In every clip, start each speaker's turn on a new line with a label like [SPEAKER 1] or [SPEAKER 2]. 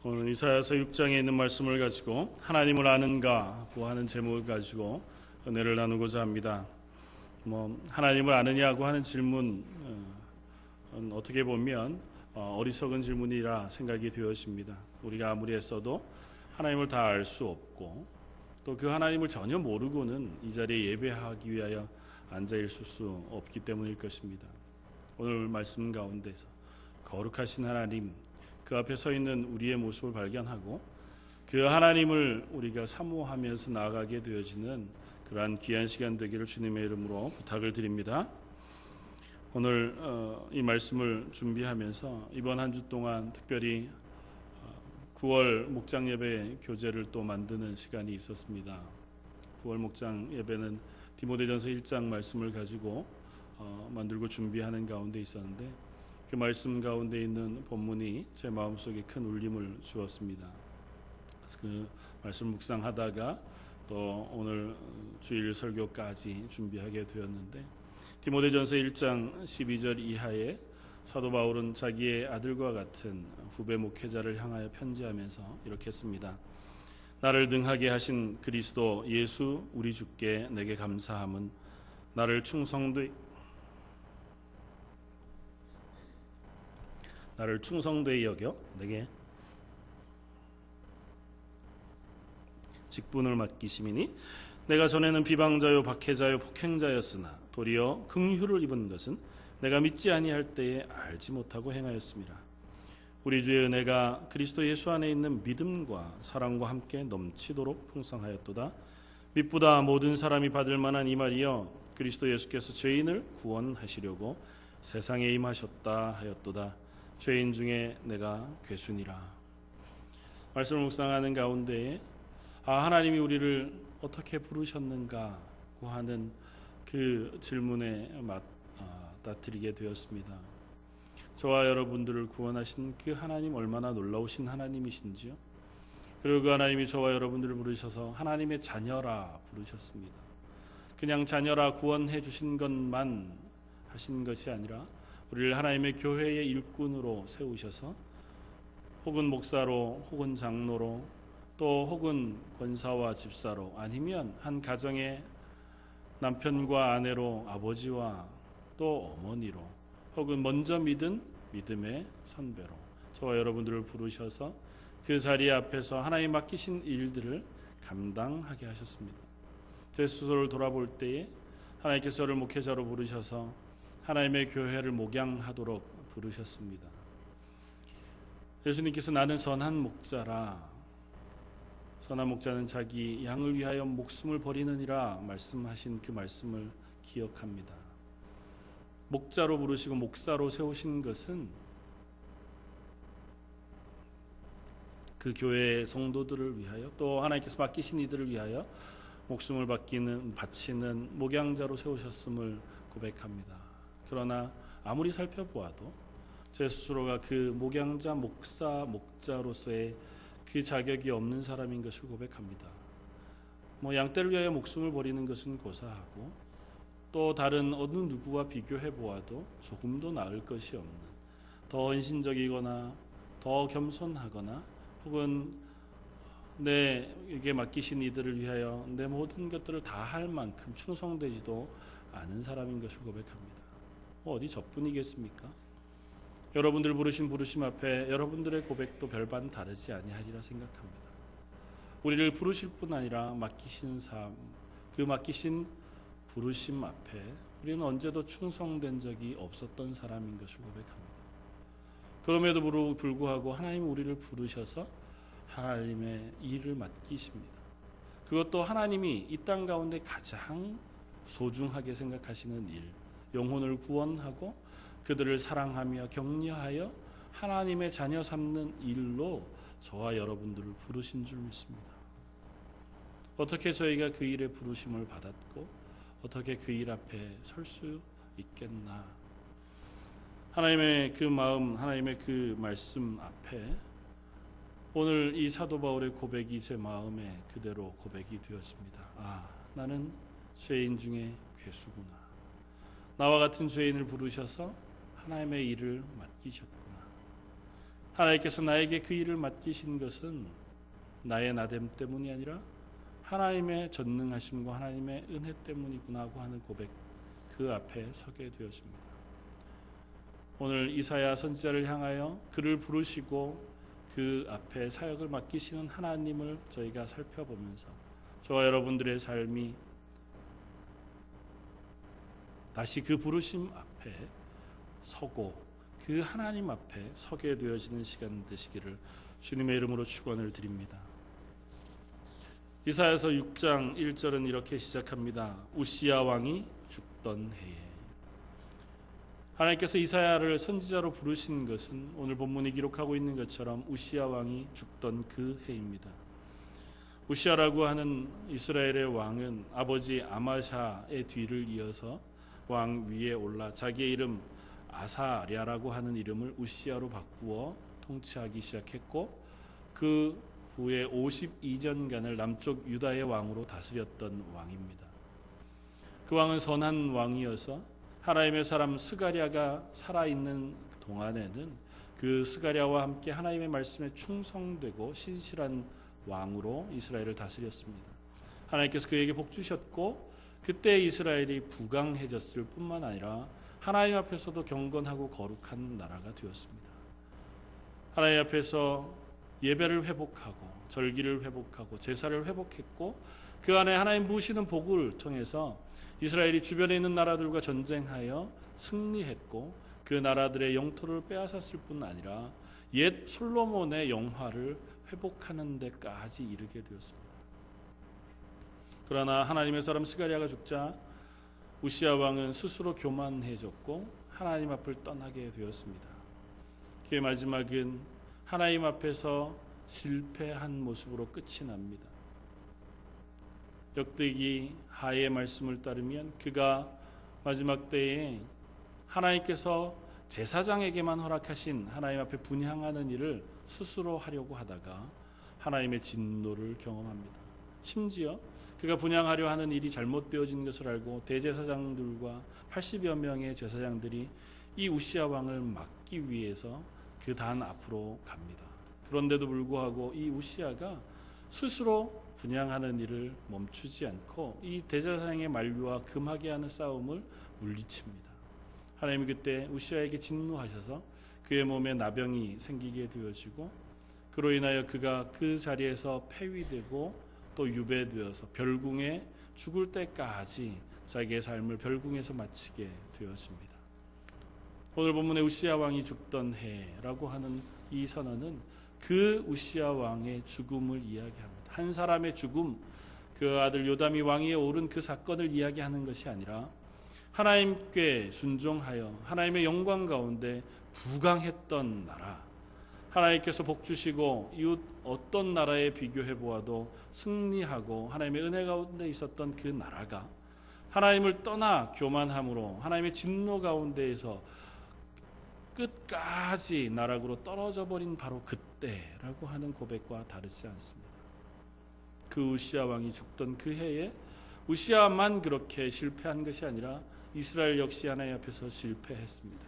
[SPEAKER 1] 오늘 이사야서 6장에 있는 말씀을 가지고 하나님을 아는가 하는 제목을 가지고 은혜를 나누고자 합니다. 하나님을 아느냐고 하는 질문 어떻게 보면 어리석은 질문이라 생각이 되어집니다. 우리가 아무리 했어도 하나님을 다 알 수 없고 또 그 하나님을 전혀 모르고는 이 자리에 예배하기 위하여 앉아 있을 수 없기 때문일 것입니다. 오늘 말씀 가운데서 거룩하신 하나님, 그 앞에 서 있는 우리의 모습을 발견하고 그 하나님을 우리가 사모하면서 나아가게 되어지는 그러한 귀한 시간 되기를 주님의 이름으로 부탁을 드립니다. 오늘 이 말씀을 준비하면서 이번 한 주 동안 특별히 9월 목장 예배 교재를 또 만드는 시간이 있었습니다. 9월 목장 예배는 디모데전서 1장 말씀을 가지고 만들고 준비하는 가운데 있었는데 그 말씀 가운데 있는 본문이 제 마음속에 큰 울림을 주었습니다. 그 말씀 묵상하다가 또 오늘 주일 설교까지 준비하게 되었는데 디모데전서 1장 12절 이하에 사도 바울은 자기의 아들과 같은 후배 목회자를 향하여 편지하면서 이렇게 씁니다. 나를 능하게 하신 그리스도 예수 우리 주께 내게 감사함은 나를 충성되이 여겨 내게 직분을 맡기심이니 내가 전에는 비방자요 박해자요 폭행자였으나 도리어 긍휼을 입은 것은 내가 믿지 아니할 때에 알지 못하고 행하였습니다. 우리 주의 은혜가 그리스도 예수 안에 있는 믿음과 사랑과 함께 넘치도록 풍성하였도다. 믿보다 모든 사람이 받을 만한 이 말이여 그리스도 예수께서 죄인을 구원하시려고 세상에 임하셨다 하였도다. 죄인 중에 내가 괴순이라. 말씀을 묵상하는 가운데에 하나님이 우리를 어떻게 부르셨는가 하는 그 질문에 맞닥뜨리게 되었습니다. 저와 여러분들을 구원하신 그 하나님 얼마나 놀라우신 하나님이신지요. 그리고 그 하나님이 저와 여러분들을 부르셔서 하나님의 자녀라 부르셨습니다. 그냥 자녀라 구원해 주신 것만 하신 것이 아니라 우리를 하나님의 교회의 일꾼으로 세우셔서 혹은 목사로 혹은 장로로 또 혹은 권사와 집사로 아니면 한 가정의 남편과 아내로 아버지와 또 어머니로 혹은 먼저 믿은 믿음의 선배로 저와 여러분들을 부르셔서 그 자리 앞에서 하나님 맡기신 일들을 감당하게 하셨습니다. 제 스스로를 돌아볼 때에 하나님께서 저를 목회자로 부르셔서 하나님의 교회를 목양하도록 부르셨습니다. 예수님께서 나는 선한 목자라, 선한 목자는 자기 양을 위하여 목숨을 버리느니라 말씀하신 그 말씀을 기억합니다. 목자로 부르시고 목사로 세우신 것은 그 교회의 성도들을 위하여 또 하나님께서 맡기신 이들을 위하여 목숨을 바치는 목양자로 세우셨음을 고백합니다. 그러나 아무리 살펴보아도 제 스스로가 그 목양자, 목사, 목자로서의 그 자격이 없는 사람인 것을 고백합니다. 양떼를 위하여 목숨을 버리는 것은 고사하고 또 다른 어느 누구와 비교해 보아도 조금도 나을 것이 없는, 더 헌신적이거나 더 겸손하거나 혹은 내게 맡기신 이들을 위하여 내 모든 것들을 다 할 만큼 충성되지도 않은 사람인 것을 고백합니다. 어디 저뿐이겠습니까? 여러분들 부르신 부르심 앞에 여러분들의 고백도 별반 다르지 아니하리라 생각합니다. 우리를 부르실 뿐 아니라 맡기신 삶, 그 맡기신 부르심 앞에 우리는 언제도 충성된 적이 없었던 사람인 것을 고백합니다. 그럼에도 불구하고 하나님은 우리를 부르셔서 하나님의 일을 맡기십니다. 그것도 하나님이 이 땅 가운데 가장 소중하게 생각하시는 일, 영혼을 구원하고 그들을 사랑하며 격려하여 하나님의 자녀 삼는 일로 저와 여러분들을 부르신 줄 믿습니다. 어떻게 저희가 그 일에 부르심을 받았고 어떻게 그 일 앞에 설 수 있겠나. 하나님의 그 마음, 하나님의 그 말씀 앞에 오늘 이 사도 바울의 고백이 제 마음에 그대로 고백이 되었습니다. 나는 죄인 중에 괴수구나. 나와 같은 죄인을 부르셔서 하나님의 일을 맡기셨구나. 하나님께서 나에게 그 일을 맡기신 것은 나의 나됨 때문이 아니라 하나님의 전능하심과 하나님의 은혜 때문이구나 하고 하는 고백, 그 앞에 서게 되었습니다. 오늘 이사야 선지자를 향하여 그를 부르시고 그 앞에 사역을 맡기시는 하나님을 저희가 살펴보면서 저와 여러분들의 삶이 다시 그 부르심 앞에 서고 그 하나님 앞에 서게 되어지는 시간 되시기를 주님의 이름으로 축원을 드립니다. 이사야서 6장 1절은 이렇게 시작합니다. 우시야 왕이 죽던 해에. 하나님께서 이사야를 선지자로 부르신 것은 오늘 본문이 기록하고 있는 것처럼 우시야 왕이 죽던 그 해입니다. 우시야라고 하는 이스라엘의 왕은 아버지 아마샤의 뒤를 이어서 왕 위에 올라 자기의 이름 아사랴라고 하는 이름을 우시야로 바꾸어 통치하기 시작했고, 그 후에 52년간을 남쪽 유다의 왕으로 다스렸던 왕입니다. 그 왕은 선한 왕이어서 하나님의 사람 스가랴가 살아있는 동안에는 그 스가랴와 함께 하나님의 말씀에 충성되고 신실한 왕으로 이스라엘을 다스렸습니다. 하나님께서 그에게 복 주셨고, 그때 이스라엘이 부강해졌을 뿐만 아니라 하나님 앞에서도 경건하고 거룩한 나라가 되었습니다. 하나님 앞에서 예배를 회복하고 절기를 회복하고 제사를 회복했고, 그 안에 하나님 부으시는 복을 통해서 이스라엘이 주변에 있는 나라들과 전쟁하여 승리했고, 그 나라들의 영토를 빼앗았을 뿐 아니라 옛 솔로몬의 영화를 회복하는 데까지 이르게 되었습니다. 그러나 하나님의 사람 스가랴가 죽자 우시야 왕은 스스로 교만해졌고 하나님 앞을 떠나게 되었습니다. 그의 마지막은 하나님 앞에서 실패한 모습으로 끝이 납니다. 역대기 하의 말씀을 따르면 그가 마지막 때에 하나님께서 제사장에게만 허락하신 하나님 앞에 분향하는 일을 스스로 하려고 하다가 하나님의 진노를 경험합니다. 심지어 그가 분향하려 하는 일이 잘못되어진 것을 알고 대제사장들과 80여 명의 제사장들이 이 우시야 왕을 막기 위해서 그 단 앞으로 갑니다. 그런데도 불구하고 이 우시야가 스스로 분향하는 일을 멈추지 않고 이 대제사장의 만류와 금하게 하는 싸움을 물리칩니다. 하나님이 그때 우시야에게 진노하셔서 그의 몸에 나병이 생기게 되어지고, 그로 인하여 그가 그 자리에서 폐위되고 또 유배되어서 별궁에 죽을 때까지 자기의 삶을 별궁에서 마치게 되었습니다. 오늘 본문의 우시야 왕이 죽던 해라고 하는 이 선언은 그 우시야 왕의 죽음을 이야기합니다. 한 사람의 죽음, 그 아들 요담이 왕위에 오른 그 사건을 이야기하는 것이 아니라 하나님께 순종하여 하나님의 영광 가운데 부강했던 나라, 하나님께서 복 주시고 이웃 어떤 나라에 비교해 보아도 승리하고 하나님의 은혜 가운데 있었던 그 나라가 하나님을 떠나 교만함으로 하나님의 진노 가운데에서 끝까지 나락으로 떨어져 버린 바로 그때라고 하는 고백과 다르지 않습니다. 그 우시야 왕이 죽던 그 해에 우시야만 그렇게 실패한 것이 아니라 이스라엘 역시 하나님 앞에서 실패했습니다.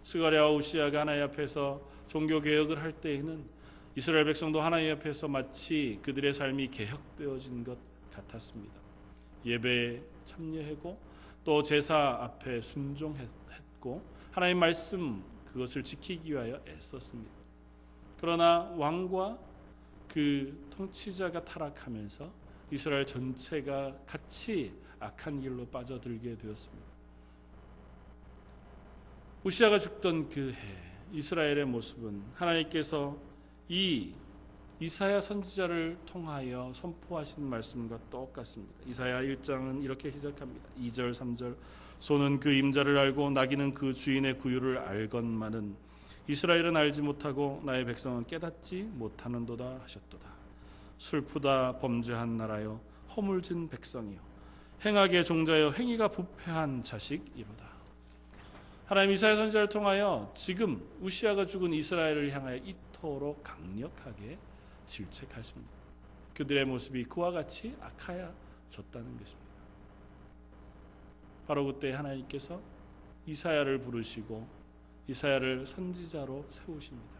[SPEAKER 1] 스가랴와 우시야가 하나님 앞에서 종교 개혁을 할 때에는 이스라엘 백성도 하나님 앞에서 마치 그들의 삶이 개혁되어진 것 같았습니다. 예배에 참여하고 또 제사 앞에 순종했고 하나님 말씀 그것을 지키기 위하여 애썼습니다. 그러나 왕과 그 통치자가 타락하면서 이스라엘 전체가 같이 악한 길로 빠져들게 되었습니다. 우시야가 죽던 그 해 이스라엘의 모습은 하나님께서 이 이사야 선지자를 통하여 선포하신 말씀과 똑같습니다. 이사야 1장은 이렇게 시작합니다. 2절 3절 소는 그 임자를 알고 나귀는 그 주인의 구유를 알건만은 이스라엘은 알지 못하고 나의 백성은 깨닫지 못하는도다 하셨도다. 슬프다 범죄한 나라여 허물진 백성이여 행악의 종자여 행위가 부패한 자식이로다. 하나님 이사야 선지자를 통하여 지금 우시야가 죽은 이스라엘을 향하여 이토록 강력하게 질책하십니다. 그들의 모습이 그와 같이 악하여졌다는 것입니다. 바로 그때 하나님께서 이사야를 부르시고 이사야를 선지자로 세우십니다.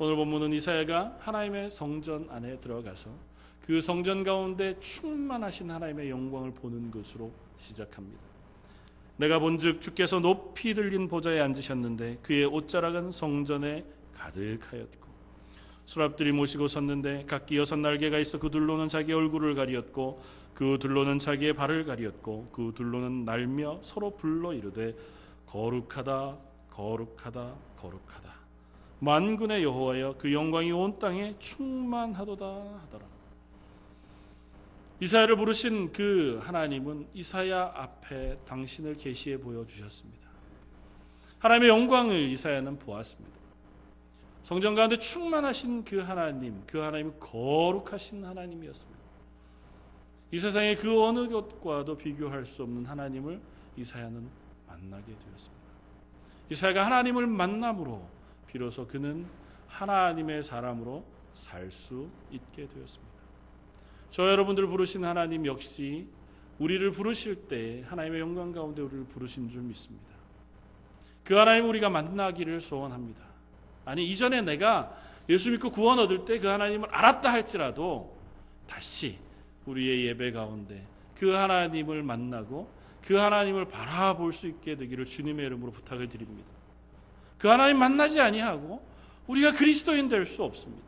[SPEAKER 1] 오늘 본문은 이사야가 하나님의 성전 안에 들어가서 그 성전 가운데 충만하신 하나님의 영광을 보는 것으로 시작합니다. 내가 본즉 주께서 높이 들린 보좌에 앉으셨는데 그의 옷자락은 성전에 가득하였고 수랍들이 모시고 섰는데 각기 6날개가 있어 그 둘로는 자기 얼굴을 가리었고 그 둘로는 자기의 발을 가리었고 그 둘로는 날며 서로 불러 이르되 거룩하다 거룩하다 거룩하다 만군의 여호와여 그 영광이 온 땅에 충만하도다 하더라. 이사야를 부르신 그 하나님은 이사야 앞에 당신을 계시해 보여주셨습니다. 하나님의 영광을 이사야는 보았습니다. 성전 가운데 충만하신 그 하나님은 거룩하신 하나님이었습니다. 이 세상의 그 어느 것과도 비교할 수 없는 하나님을 이사야는 만나게 되었습니다. 이사야가 하나님을 만남으로 비로소 그는 하나님의 사람으로 살 수 있게 되었습니다. 저 여러분들 부르신 하나님 역시 우리를 부르실 때 하나님의 영광 가운데 우리를 부르신 줄 믿습니다. 그 하나님 우리가 만나기를 소원합니다. 아니 이전에 내가 예수 믿고 구원 얻을 때 그 하나님을 알았다 할지라도 다시 우리의 예배 가운데 그 하나님을 만나고 그 하나님을 바라볼 수 있게 되기를 주님의 이름으로 부탁을 드립니다. 그 하나님 만나지 아니하고 우리가 그리스도인 될 수 없습니다.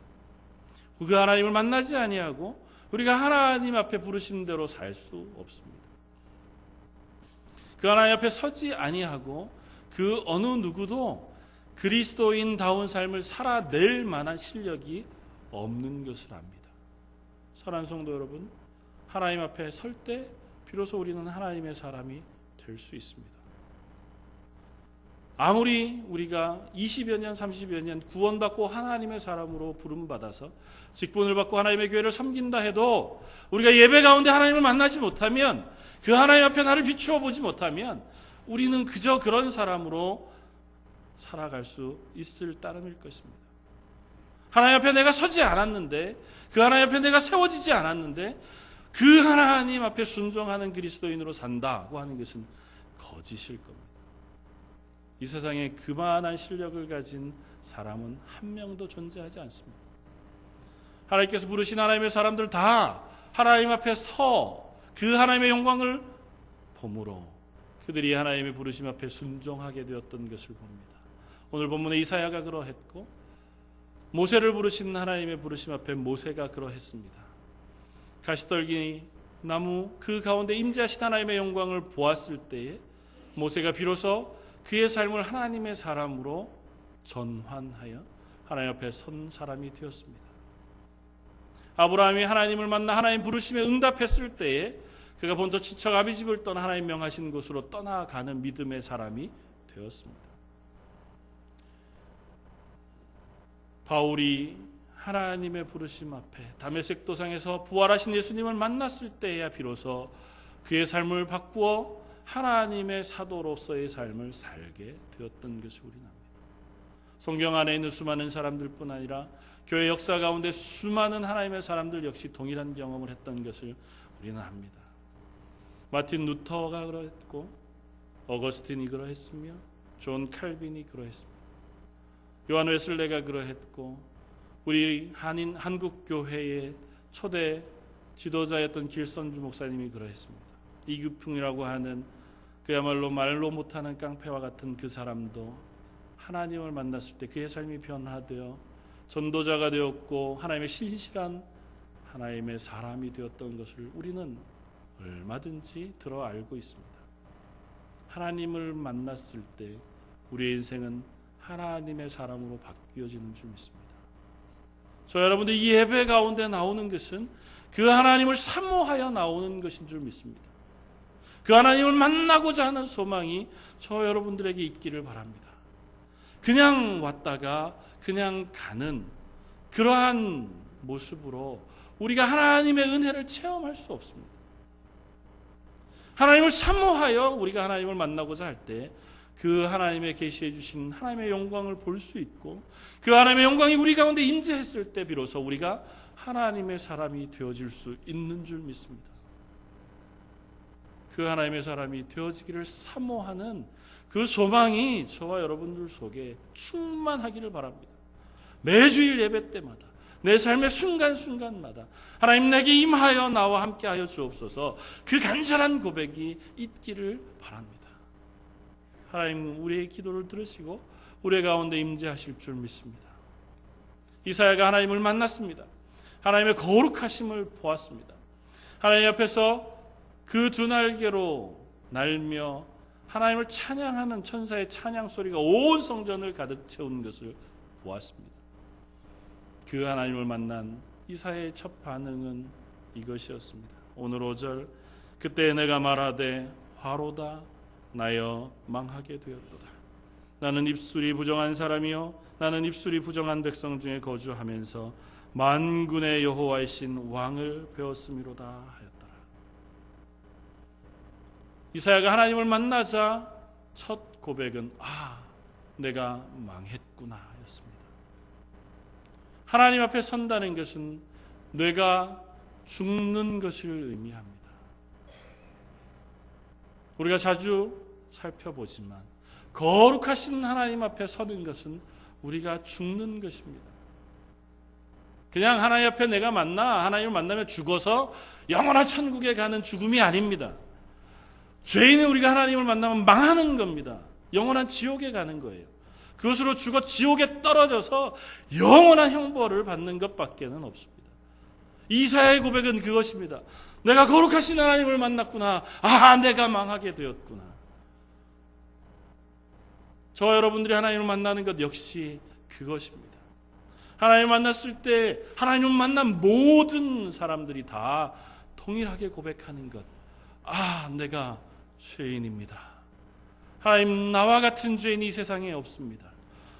[SPEAKER 1] 그 하나님을 만나지 아니하고 우리가 하나님 앞에 부르신 대로 살 수 없습니다. 그 하나님 앞에 서지 아니하고 그 어느 누구도 그리스도인다운 삶을 살아낼 만한 실력이 없는 것을 압니다. 사랑하는 성도 여러분, 하나님 앞에 설 때 비로소 우리는 하나님의 사람이 될 수 있습니다. 아무리 우리가 20여 년, 30여 년 구원받고 하나님의 사람으로 부름받아서 직분을 받고 하나님의 교회를 섬긴다 해도 우리가 예배 가운데 하나님을 만나지 못하면 그 하나님 앞에 나를 비추어 보지 못하면 우리는 그저 그런 사람으로 살아갈 수 있을 따름일 것입니다. 하나님 앞에 내가 서지 않았는데 그 하나님 앞에 내가 세워지지 않았는데 그 하나님 앞에 순종하는 그리스도인으로 산다고 하는 것은 거짓일 겁니다. 이 세상에 그만한 실력을 가진 사람은 한 명도 존재하지 않습니다. 하나님께서 부르신 하나님의 사람들 다 하나님 앞에 서 그 하나님의 영광을 보므로 그들이 하나님의 부르심 앞에 순종하게 되었던 것을 봅니다. 오늘 본문에 이사야가 그러했고 모세를 부르신 하나님의 부르심 앞에 모세가 그러했습니다. 가시떨기 나무 그 가운데 임재하신 하나님의 영광을 보았을 때에 모세가 비로소 그의 삶을 하나님의 사람으로 전환하여 하나님 앞에 선 사람이 되었습니다. 아브라함이 하나님을 만나 하나님 부르심에 응답했을 때에 그가 본토 친척 아비집을 떠나 하나님 명하신 곳으로 떠나가는 믿음의 사람이 되었습니다. 바울이 하나님의 부르심 앞에 다메섹 도상에서 부활하신 예수님을 만났을 때야 비로소 그의 삶을 바꾸어 하나님의 사도로서의 삶을 살게 되었던 것을 우리는 압니다. 성경 안에 있는 수많은 사람들뿐 아니라 교회 역사 가운데 수많은 하나님의 사람들 역시 동일한 경험을 했던 것을 우리는 압니다. 마틴 루터가 그러했고 어거스틴이 그러했으며 존 칼빈이 그러했습니다. 요한 웨슬레가 그러했고 우리 한국 교회의 초대 지도자였던 길선주 목사님이 그러했습니다. 이규풍이라고 하는 그야말로 말로 못하는 깡패와 같은 그 사람도 하나님을 만났을 때 그의 삶이 변화되어 전도자가 되었고 하나님의 신실한 하나님의 사람이 되었던 것을 우리는 얼마든지 들어 알고 있습니다. 하나님을 만났을 때 우리의 인생은 하나님의 사람으로 바뀌어지는 줄 믿습니다. 저 여러분들 이 예배 가운데 나오는 것은 그 하나님을 사모하여 나오는 것인 줄 믿습니다. 그 하나님을 만나고자 하는 소망이 저 여러분들에게 있기를 바랍니다. 그냥 왔다가 그냥 가는 그러한 모습으로 우리가 하나님의 은혜를 체험할 수 없습니다. 하나님을 사모하여 우리가 하나님을 만나고자 할 때 그 하나님의 계시해 주신 하나님의 영광을 볼 수 있고 그 하나님의 영광이 우리 가운데 임재했을 때 비로소 우리가 하나님의 사람이 되어질 수 있는 줄 믿습니다. 그 하나님의 사람이 되어지기를 사모하는 그 소망이 저와 여러분들 속에 충만하기를 바랍니다. 매주일 예배 때마다 내 삶의 순간순간마다 하나님 내게 임하여 나와 함께하여 주옵소서, 그 간절한 고백이 있기를 바랍니다. 하나님 우리의 기도를 들으시고 우리 가운데 임재하실 줄 믿습니다. 이사야가 하나님을 만났습니다. 하나님의 거룩하심을 보았습니다. 하나님 앞에서 그 두 날개로 날며 하나님을 찬양하는 천사의 찬양 소리가 온 성전을 가득 채운 것을 보았습니다. 그 하나님을 만난 이사야의 첫 반응은 이것이었습니다. 오늘 5절, 그때 내가 말하되 화로다 나여 망하게 되었도다. 나는 입술이 부정한 사람이요 나는 입술이 부정한 백성 중에 거주하면서 만군의 여호와이신 왕을 배웠음이로다 하였더라. 이사야가 하나님을 만나자 첫 고백은 내가 망했구나 였습니다. 하나님 앞에 선다는 것은 내가 죽는 것을 의미합니다. 우리가 자주 살펴보지만 거룩하신 하나님 앞에 서는 것은 우리가 죽는 것입니다. 그냥 하나님 앞에 내가 하나님을 만나면 죽어서 영원한 천국에 가는 죽음이 아닙니다. 죄인은 우리가 하나님을 만나면 망하는 겁니다. 영원한 지옥에 가는 거예요. 그것으로 죽어 지옥에 떨어져서 영원한 형벌을 받는 것밖에는 없습니다. 이사야의 고백은 그것입니다. 내가 거룩하신 하나님을 만났구나. 내가 망하게 되었구나. 저와 여러분들이 하나님을 만나는 것 역시 그것입니다. 하나님을 만났을 때 하나님을 만난 모든 사람들이 다 동일하게 고백하는 것. 내가 죄인입니다. 하나님, 나와 같은 죄인이 이 세상에 없습니다.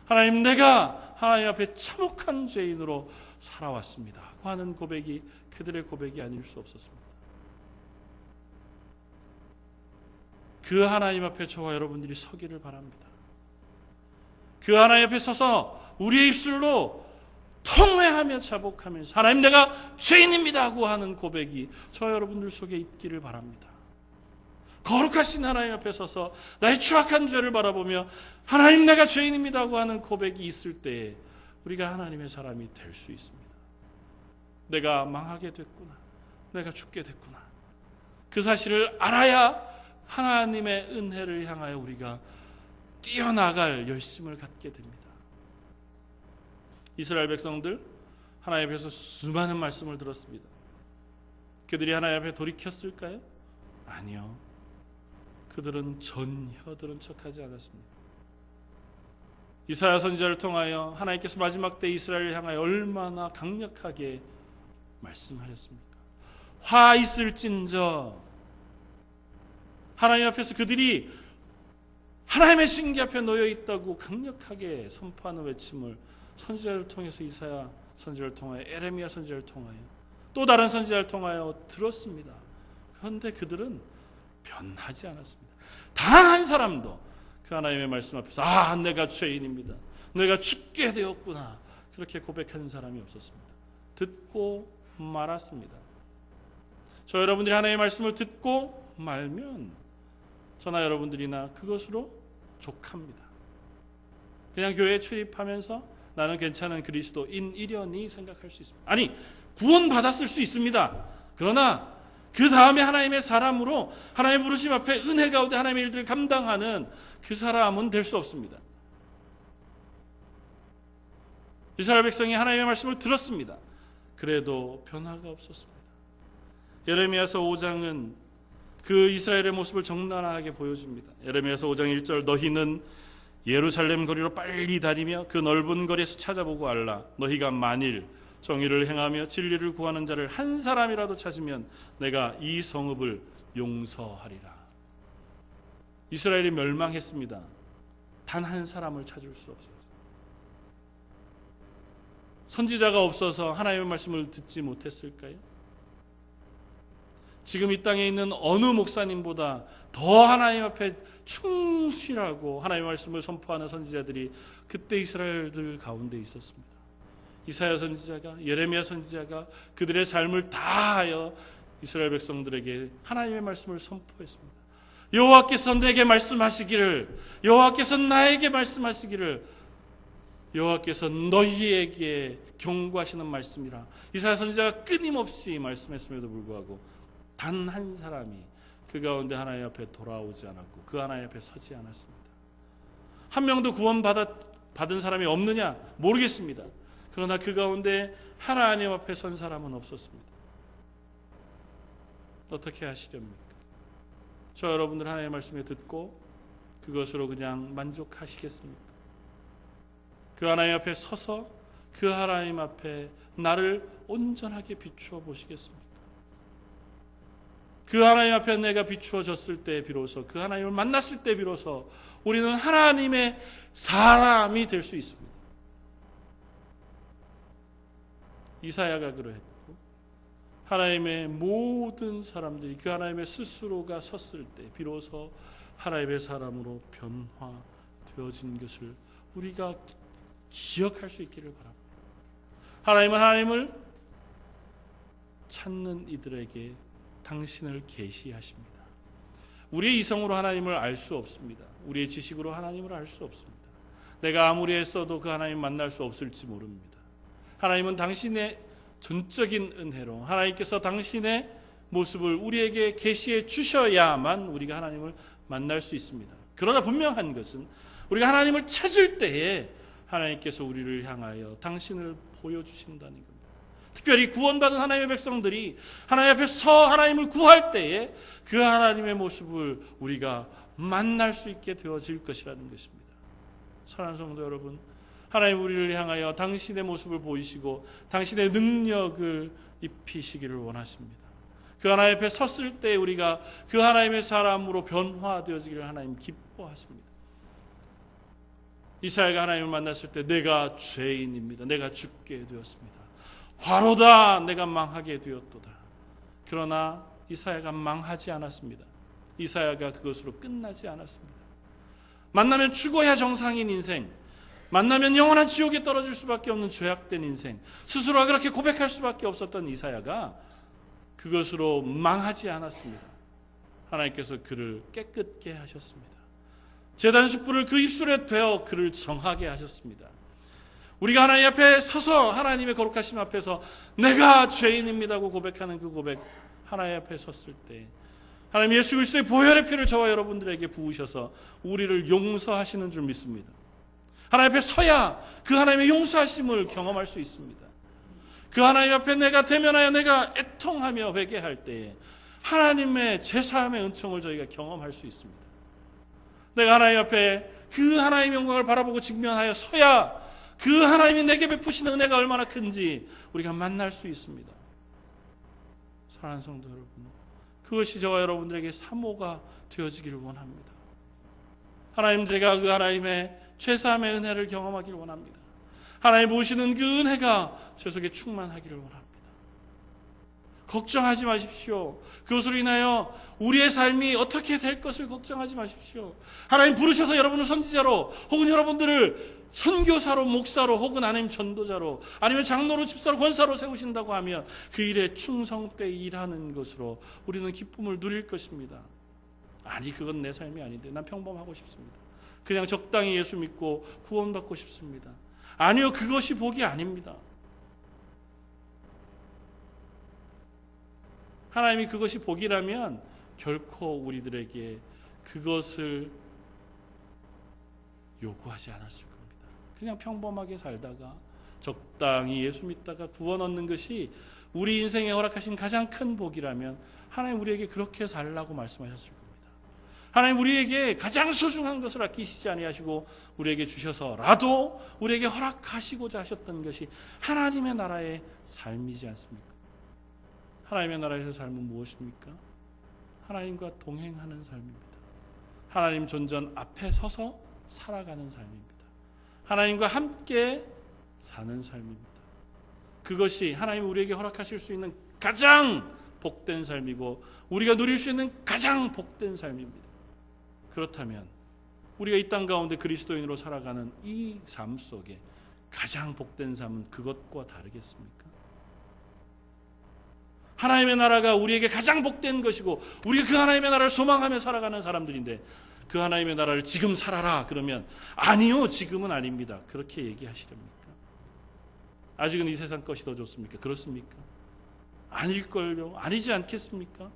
[SPEAKER 1] 하나님, 내가 하나님 앞에 참혹한 죄인으로 살아왔습니다 하는 고백이 그들의 고백이 아닐 수 없었습니다. 그 하나님 앞에 저와 여러분들이 서기를 바랍니다. 그 하나님 앞에 서서 우리의 입술로 통회하며 자복하면서 하나님, 내가 죄인입니다 하고 하는 고백이 저와 여러분들 속에 있기를 바랍니다. 거룩하신 하나님 앞에 서서 나의 추악한 죄를 바라보며 하나님, 내가 죄인입니다 하고 하는 고백이 있을 때에 우리가 하나님의 사람이 될 수 있습니다. 내가 망하게 됐구나, 내가 죽게 됐구나, 그 사실을 알아야 하나님의 은혜를 향하여 우리가 뛰어나갈 열심을 갖게 됩니다. 이스라엘 백성들 하나님 앞에서 수많은 말씀을 들었습니다. 그들이 하나님 앞에 돌이켰을까요? 아니요. 그들은 전혀 들은 척하지 않았습니다. 이사야 선지자를 통하여 하나님께서 마지막 때 이스라엘을 향하여 얼마나 강력하게 말씀하셨습니까? 화 있을진저. 하나님 앞에서 그들이 하나님의 징계 앞에 놓여 있다고 강력하게 선포하는 외침을 선지자를 통해서 이사야 선지자를 통하여 에레미야 선지자를 통하여 또 다른 선지자를 통하여 들었습니다. 그런데 그들은 변하지 않았습니다. 단 한 사람도 그 하나님의 말씀 앞에서 내가 죄인입니다, 내가 죽게 되었구나 그렇게 고백하는 사람이 없었습니다. 듣고 말았습니다. 저 여러분들이 하나님의 말씀을 듣고 말면 저나 여러분들이나 그것으로 족합니다. 그냥 교회에 출입하면서 나는 괜찮은 그리스도인 이련이 생각할 수 있습니다. 아니, 구원받았을 수 있습니다. 그러나 그 다음에 하나님의 사람으로 하나님의 부르심 앞에 은혜 가운데 하나님의 일들을 감당하는 그 사람은 될 수 없습니다. 이스라엘 백성이 하나님의 말씀을 들었습니다. 그래도 변화가 없었습니다. 예레미야서 5장은 그 이스라엘의 모습을 적나라하게 보여줍니다. 예레미야서 5장 1절, 너희는 예루살렘 거리로 빨리 다니며 그 넓은 거리에서 찾아보고 알라. 너희가 만일 정의를 행하며 진리를 구하는 자를 한 사람이라도 찾으면 내가 이 성읍을 용서하리라. 이스라엘이 멸망했습니다. 단 한 사람을 찾을 수 없어요. 선지자가 없어서 하나님의 말씀을 듣지 못했을까요? 지금 이 땅에 있는 어느 목사님보다 더 하나님 앞에 충실하고 하나님의 말씀을 선포하는 선지자들이 그때 이스라엘들 가운데 있었습니다. 이사야 선지자가, 예레미야 선지자가 그들의 삶을 다하여 이스라엘 백성들에게 하나님의 말씀을 선포했습니다. 여호와께서 내게 말씀하시기를, 여호와께서 나에게 말씀하시기를, 여호와께서 너희에게 경고하시는 말씀이라. 이사야 선지자가 끊임없이 말씀했음에도 불구하고 단 한 사람이 그 가운데 하나님 앞에 돌아오지 않았고 그 하나님 앞에 서지 않았습니다. 한 명도 구원받은 사람이 없느냐 모르겠습니다. 그러나 그 가운데 하나님 앞에 선 사람은 없었습니다. 어떻게 하시렵니까? 저 여러분들 하나님의 말씀에 듣고 그것으로 그냥 만족하시겠습니까? 그 하나님 앞에 서서 그 하나님 앞에 나를 온전하게 비추어 보시겠습니까? 그 하나님 앞에 내가 비추어졌을 때 비로소, 그 하나님을 만났을 때 비로소 우리는 하나님의 사람이 될 수 있습니다. 이사야가 그러했고 하나님의 모든 사람들이 그 하나님의 스스로가 섰을 때 비로소 하나님의 사람으로 변화되어진 것을 우리가 기억할 수 있기를 바랍니다. 하나님은 하나님을 찾는 이들에게 당신을 계시하십니다. 우리의 이성으로 하나님을 알 수 없습니다. 우리의 지식으로 하나님을 알 수 없습니다. 내가 아무리 했어도 그 하나님 만날 수 없을지 모릅니다. 하나님은 당신의 전적인 은혜로 하나님께서 당신의 모습을 우리에게 계시해 주셔야만 우리가 하나님을 만날 수 있습니다. 그러나 분명한 것은 우리가 하나님을 찾을 때에 하나님께서 우리를 향하여 당신을 보여주신다는 겁니다. 특별히 구원받은 하나님의 백성들이 하나님 앞에 서 하나님을 구할 때에 그 하나님의 모습을 우리가 만날 수 있게 되어질 것이라는 것입니다. 사랑하는 성도 여러분, 하나님 우리를 향하여 당신의 모습을 보이시고 당신의 능력을 입히시기를 원하십니다. 그 하나님 앞에 섰을 때 우리가 그 하나님의 사람으로 변화되어지기를 하나님 기뻐하십니다. 이사야가 하나님을 만났을 때 내가 죄인입니다. 내가 죽게 되었습니다. 화로다 내가 망하게 되었도다. 그러나 이사야가 망하지 않았습니다. 이사야가 그것으로 끝나지 않았습니다. 만나면 죽어야 정상인 인생, 만나면 영원한 지옥에 떨어질 수밖에 없는 죄악된 인생, 스스로가 그렇게 고백할 수밖에 없었던 이사야가 그것으로 망하지 않았습니다. 하나님께서 그를 깨끗게 하셨습니다. 제단 숯불을 그 입술에 대어 그를 정하게 하셨습니다. 우리가 하나님 앞에 서서 하나님의 거룩하심 앞에서 내가 죄인입니다고 고백하는 그 고백, 하나님 앞에 섰을 때 하나님 예수 그리스도의 보혈의 피를 저와 여러분들에게 부으셔서 우리를 용서하시는 줄 믿습니다. 하나님 앞에 서야 그 하나님의 용서하심을 경험할 수 있습니다. 그 하나님 앞에 내가 대면하여 내가 애통하며 회개할 때에 하나님의 제사함의 은총을 저희가 경험할 수 있습니다. 내가 하나님 앞에 그 하나님의 영광을 바라보고 직면하여 서야 그 하나님이 내게 베푸시는 은혜가 얼마나 큰지 우리가 만날 수 있습니다. 사랑하는 성도 여러분, 그것이 저와 여러분들에게 사모가 되어지기를 원합니다. 하나님, 제가 그 하나님의 죄사함의 은혜를 경험하기를 원합니다. 하나님 보시는 그 은혜가 제 속에 충만하기를 원합니다. 걱정하지 마십시오. 그것으로 인하여 우리의 삶이 어떻게 될 것을 걱정하지 마십시오. 하나님 부르셔서 여러분을 선지자로 혹은 여러분들을 선교사로, 목사로, 혹은 하나님 전도자로, 아니면 장로로, 집사로, 권사로 세우신다고 하면 그 일에 충성되게 일하는 것으로 우리는 기쁨을 누릴 것입니다. 아니, 그건 내 삶이 아닌데 난 평범하고 싶습니다. 그냥 적당히 예수 믿고 구원받고 싶습니다. 아니요, 그것이 복이 아닙니다. 하나님이 그것이 복이라면 결코 우리들에게 그것을 요구하지 않았을 겁니다. 그냥 평범하게 살다가 적당히 예수 믿다가 구원 얻는 것이 우리 인생에 허락하신 가장 큰 복이라면 하나님 우리에게 그렇게 살라고 말씀하셨을 겁니다. 하나님 우리에게 가장 소중한 것을 아끼시지 아니하시고 우리에게 주셔서라도 우리에게 허락하시고자 하셨던 것이 하나님의 나라의 삶이지 않습니까? 하나님의 나라에서 삶은 무엇입니까? 하나님과 동행하는 삶입니다. 하나님 존전 앞에 서서 살아가는 삶입니다. 하나님과 함께 사는 삶입니다. 그것이 하나님 우리에게 허락하실 수 있는 가장 복된 삶이고 우리가 누릴 수 있는 가장 복된 삶입니다. 그렇다면 우리가 이 땅 가운데 그리스도인으로 살아가는 이 삶 속에 가장 복된 삶은 그것과 다르겠습니까? 하나님의 나라가 우리에게 가장 복된 것이고 우리가 그 하나님의 나라를 소망하며 살아가는 사람들인데 그 하나님의 나라를 지금 살아라 그러면 아니요, 지금은 아닙니다. 그렇게 얘기하시렵니까? 아직은 이 세상 것이 더 좋습니까? 그렇습니까? 아닐걸요? 아니지 않겠습니까?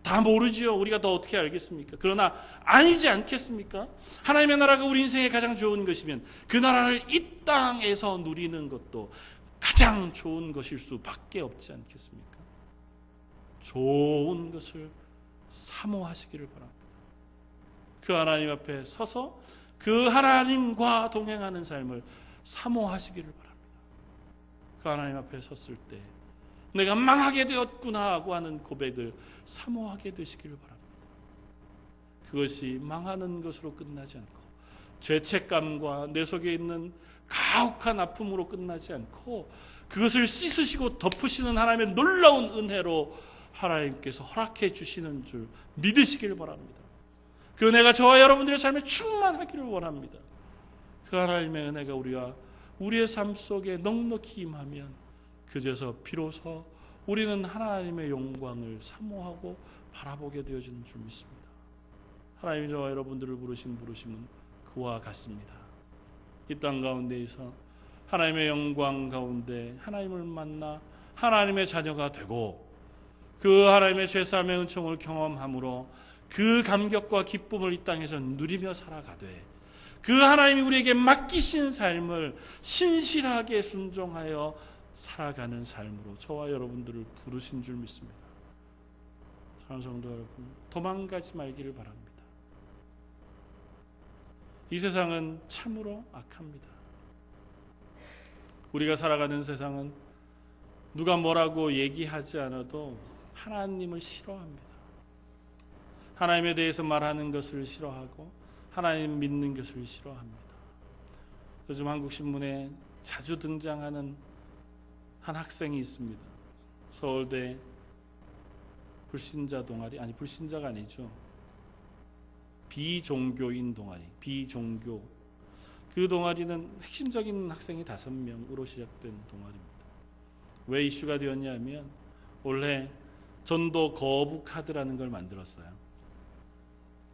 [SPEAKER 1] 다 모르지요. 우리가 더 어떻게 알겠습니까? 그러나 아니지 않겠습니까? 하나님의 나라가 우리 인생에 가장 좋은 것이면 그 나라를 이 땅에서 누리는 것도 가장 좋은 것일 수밖에 없지 않겠습니까? 좋은 것을 사모하시기를 바랍니다. 그 하나님 앞에 서서 그 하나님과 동행하는 삶을 사모하시기를 바랍니다. 그 하나님 앞에 섰을 때 내가 망하게 되었구나 하고 하는 고백을 사모하게 되시기를 바랍니다. 그것이 망하는 것으로 끝나지 않고 죄책감과 내 속에 있는 가혹한 아픔으로 끝나지 않고 그것을 씻으시고 덮으시는 하나님의 놀라운 은혜로 하나님께서 허락해 주시는 줄 믿으시기를 바랍니다. 그 은혜가 저와 여러분들의 삶에 충만하기를 원합니다. 그 하나님의 은혜가 우리의 삶 속에 넉넉히 임하면 그제서 비로소 우리는 하나님의 영광을 사모하고 바라보게 되어지는 줄 믿습니다. 하나님이 저와 여러분들을 부르신 부르심은 그와 같습니다. 이 땅 가운데에서 하나님의 영광 가운데 하나님을 만나 하나님의 자녀가 되고 그 하나님의 죄사함의 은총을 경험함으로 그 감격과 기쁨을 이 땅에서 누리며 살아가되 그 하나님이 우리에게 맡기신 삶을 신실하게 순종하여 살아가는 삶으로 저와 여러분들을 부르신 줄 믿습니다. 사랑하는 성도 여러분, 도망가지 말기를 바랍니다. 이 세상은 참으로 악합니다. 우리가 살아가는 세상은 누가 뭐라고 얘기하지 않아도 하나님을 싫어합니다. 하나님에 대해서 말하는 것을 싫어하고 하나님 믿는 것을 싫어합니다. 요즘 한국신문에 자주 등장하는 한 학생이 있습니다. 서울대 불신자 동아리, 불신자가 아니죠. 비종교인 동아리, 비종교. 그 동아리는 핵심적인 학생이 5명으로 시작된 동아리입니다. 왜 이슈가 되었냐면 올해 전도 거부 카드라는 걸 만들었어요.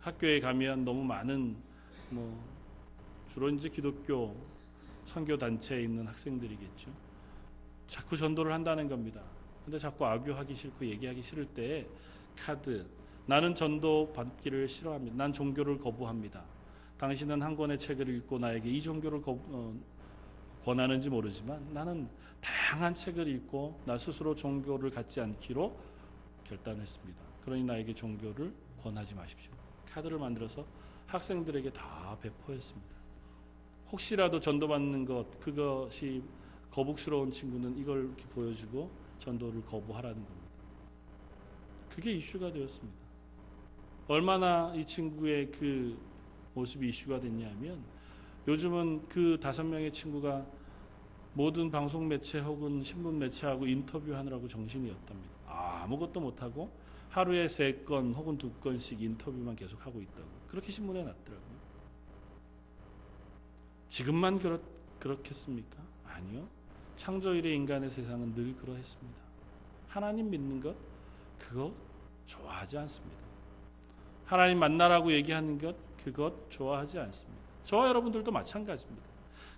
[SPEAKER 1] 학교에 가면 너무 많은 주로 이제 기독교 선교 단체에 있는 학생들이겠죠. 자꾸 전도를 한다는 겁니다. 근데 자꾸 악유하기 싫고 얘기하기 싫을 때 카드, 나는 전도 받기를 싫어합니다. 난 종교를 거부합니다. 당신은 한 권의 책을 읽고 나에게 이 종교를 권하는지 모르지만 나는 다양한 책을 읽고 나 스스로 종교를 갖지 않기로 결단했습니다. 그러니 나에게 종교를 권하지 마십시오. 카드를 만들어서 학생들에게 다 배포했습니다. 혹시라도 전도받는 것, 그것이 거북스러운 친구는 이걸 이렇게 보여주고 전도를 거부하라는 겁니다. 그게 이슈가 되었습니다. 얼마나 이 친구의 그 모습이 이슈가 됐냐면 요즘은 그 5명의 친구가 모든 방송 매체 혹은 신문 매체하고 인터뷰하느라고 정신이 없답니다. 아무것도 못하고 하루에 3건 혹은 2건씩 인터뷰만 계속하고 있다고 그렇게 신문에 났더라고요. 지금만 그렇겠습니까? 아니요. 창조 이래 인간의 세상은 늘 그러했습니다. 하나님 믿는 것, 그거 좋아하지 않습니다. 하나님 만나라고 얘기하는 것, 그것 좋아하지 않습니다. 저와 여러분들도 마찬가지입니다.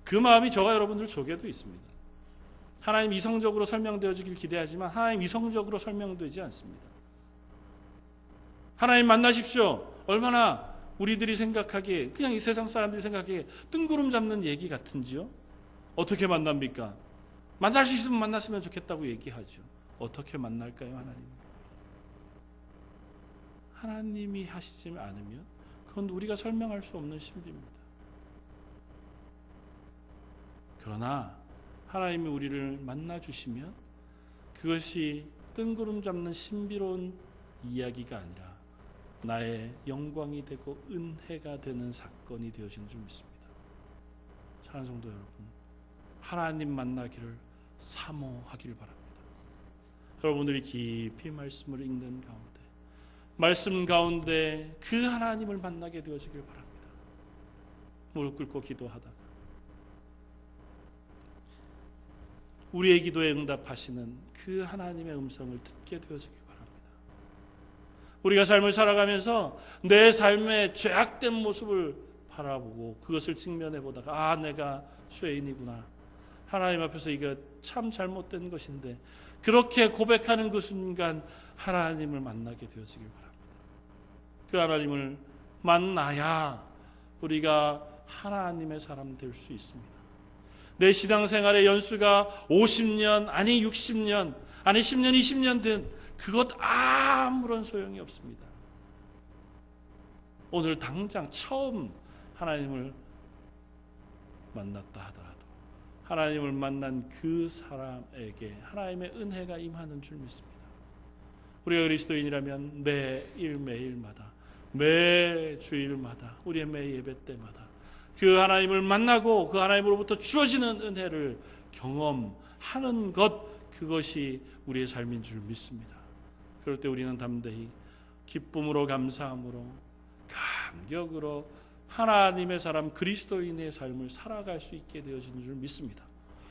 [SPEAKER 1] 그 마음이 저와 여러분들 속에도 있습니다. 하나님 이성적으로 설명되어지길 기대하지만 하나님 이성적으로 설명되지 않습니다. 하나님 만나십시오. 얼마나 우리들이 생각하기에, 그냥 이 세상 사람들이 생각하기에 뜬구름 잡는 얘기 같은지요? 어떻게 만납니까? 만날 수 있으면 만났으면 좋겠다고 얘기하죠. 어떻게 만날까요, 하나님? 하나님이 하시지 않으면 그건 우리가 설명할 수 없는 신비입니다. 그러나 하나님이 우리를 만나주시면 그것이 뜬구름 잡는 신비로운 이야기가 아니라 나의 영광이 되고 은혜가 되는 사건이 되어지는 줄 믿습니다. 사랑하는 성도 여러분, 하나님 만나기를 사모하기를 바랍니다. 여러분들이 깊이 말씀을 읽는 가운데, 말씀 가운데 그 하나님을 만나게 되어지길 바랍니다. 무릎 꿇고 기도하다가 우리의 기도에 응답하시는 그 하나님의 음성을 듣게 되어지길 바랍니다. 우리가 삶을 살아가면서 내 삶의 죄악된 모습을 바라보고 그것을 직면해 보다가 내가 죄인이구나. 하나님 앞에서 이거 참 잘못된 것인데 그렇게 고백하는 그 순간 하나님을 만나게 되어지길 바랍니다. 그 하나님을 만나야 우리가 하나님의 사람 될 수 있습니다. 내 신앙생활의 연수가 50년 아니 60년 아니 10년 20년 된 그것 아무런 소용이 없습니다. 오늘 당장 처음 하나님을 만났다 하더라도 하나님을 만난 그 사람에게 하나님의 은혜가 임하는 줄 믿습니다. 우리가 그리스도인이라면 매일매일마다 매 주일마다 우리의 매 예배 때마다 그 하나님을 만나고 그 하나님으로부터 주어지는 은혜를 경험하는 것, 그것이 우리의 삶인 줄 믿습니다. 그럴 때 우리는 담대히 기쁨으로 감사함으로 감격으로 하나님의 사람 그리스도인의 삶을 살아갈 수 있게 되어지는 줄 믿습니다.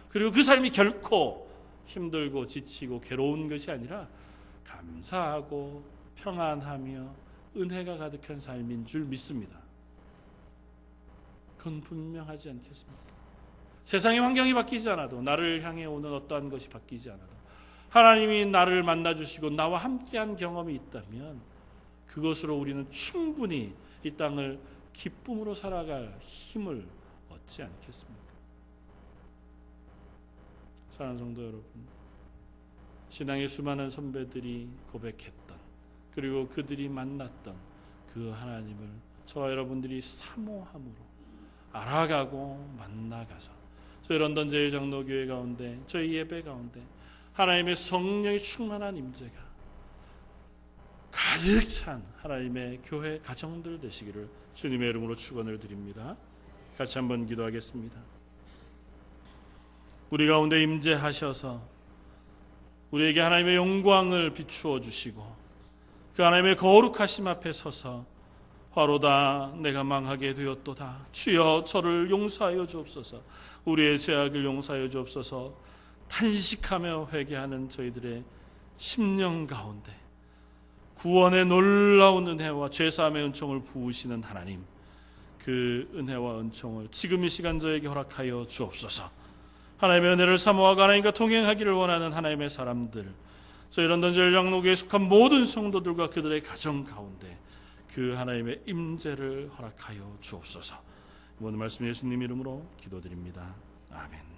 [SPEAKER 1] 그리고 그 삶이 결코 힘들고 지치고 괴로운 것이 아니라 감사하고 평안하며 은혜가 가득한 삶인 줄 믿습니다. 그건 분명하지 않겠습니까? 세상의 환경이 바뀌지 않아도 나를 향해 오는 어떠한 것이 바뀌지 않아도 하나님이 나를 만나주시고 나와 함께한 경험이 있다면 그것으로 우리는 충분히 이 땅을 기쁨으로 살아갈 힘을 얻지 않겠습니까? 사랑하는 성도 여러분, 신앙의 수많은 선배들이 고백했던 그리고 그들이 만났던 그 하나님을 저와 여러분들이 사모함으로 알아가고 만나가서 저희 런던 제일장로교회 가운데 저희 예배 가운데 하나님의 성령이 충만한 임재가 가득 찬 하나님의 교회 가정들 되시기를 주님의 이름으로 축원을 드립니다. 같이 한번 기도하겠습니다. 우리 가운데 임재하셔서 우리에게 하나님의 영광을 비추어 주시고 그 하나님의 거룩하심 앞에 서서 화로다 내가 망하게 되었도다 주여 저를 용서하여 주옵소서 우리의 죄악을 용서하여 주옵소서 탄식하며 회개하는 저희들의 심령 가운데 구원의 놀라운 은혜와 죄사함의 은총을 부으시는 하나님, 그 은혜와 은총을 지금 이 시간 저에게 허락하여 주옵소서. 하나님의 은혜를 사모하고 하나님과 동행하기를 원하는 하나님의 사람들, 저희 런던 제일장로교회에 속한 모든 성도들과 그들의 가정 가운데 그 하나님의 임재를 허락하여 주옵소서. 모든 말씀 예수님 이름으로 기도드립니다. 아멘.